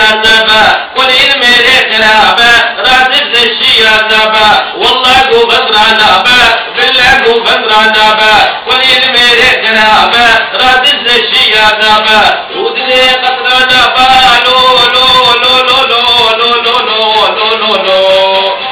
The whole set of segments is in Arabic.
النبا ولين ميري خلابة راتب زشي النبا والله قو بدر نبا بالله قو بدر نبا ولين ميري خلابة راتب زشي النبا ودني قطر نبا لو لو لو لو لو لو لو لو لو لو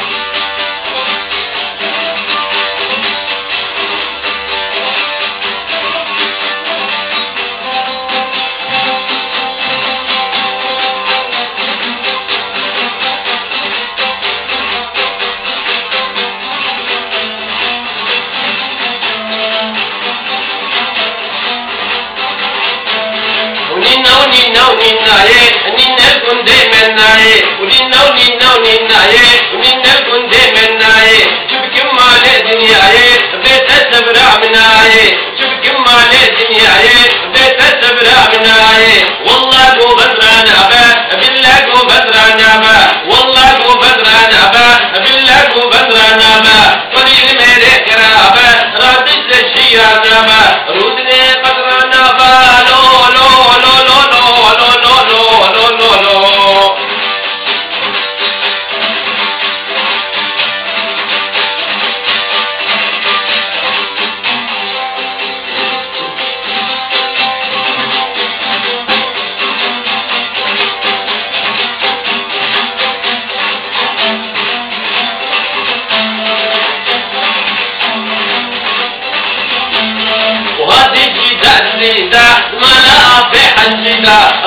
ونينا الكون دايما ناي ونينا الكون دايما ناي شوف كم على دنياي بيت السبرع مناي شوف كم على دنياي بيت السبرع مناي والله قو بدرانا با بالله قو بدرانا با والله قو بدرانا با بالله قو بدرانا با قليل ميري كرابة راتش الشيانا با رودني قدرانا با لو لو لو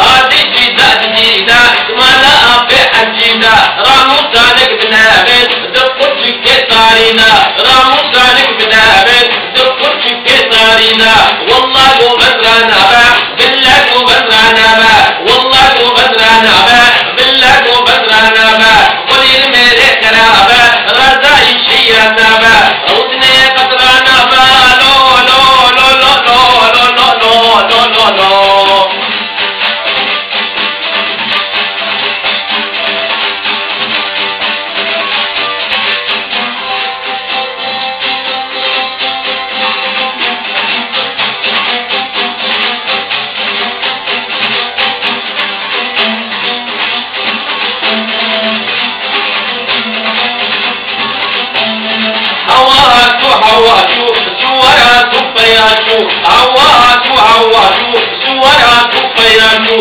هذه جديدة ما لا في حجيدة رامو سالك بنابل دقوا شكي صارينا رامو سالك بنابل دقوا شكي صارينا والله قو بدرانا با بالله قو بدرانا با والله قو بدرانا با بالله قو بدرانا با قليل ميري كرابة رزاي شيانا با ودني قدرانا با لو لو لو لو لو لو لو لو لو لو هواتو سواراتو بياتو هواتو سواراتو بياتو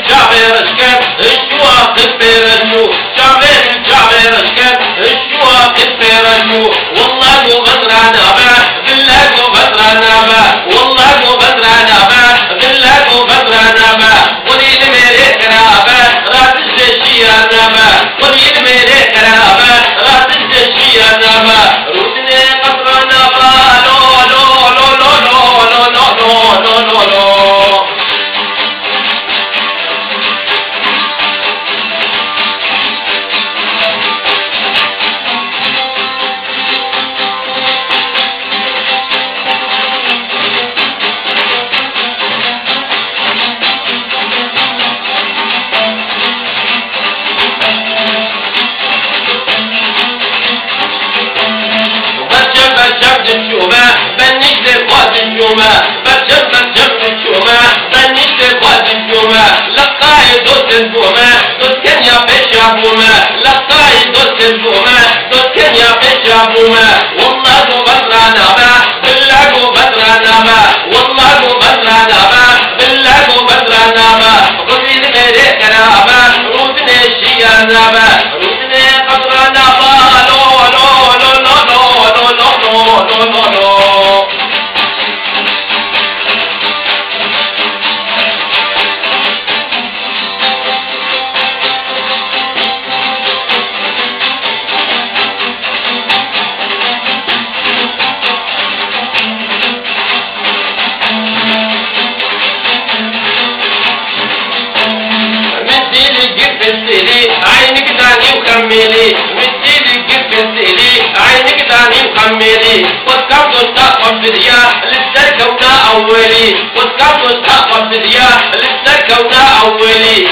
جابر اشكال الشواق البيرجو جابر اشكال الشواق البيرجو والله قو بدرانا با بالله قو بدرانا با والله قو بدرانا با بالله قو بدرانا با قليل ميري كرابة راتش الشيانا با قليل ميري كرابة راتش الشيانا با لقاي دوت البومة دوت كان يا بيش بومة لقاي دوت البومة دوت كان يا بيش بومة والله قو بدرانا با بالله قو بدرانا با والله قو بدرانا با بالله قو بدرانا با قليل ميري كرابة رودني شيانا با رودني قدرانا با لو لو لو لو لو لو لو لو لو عينك تاني وكملي مديلي قفلتلي عينك تاني وكملي وتكم تستقف بديا للسركونا أولي وتكم تستقف بديا للسركونا أولي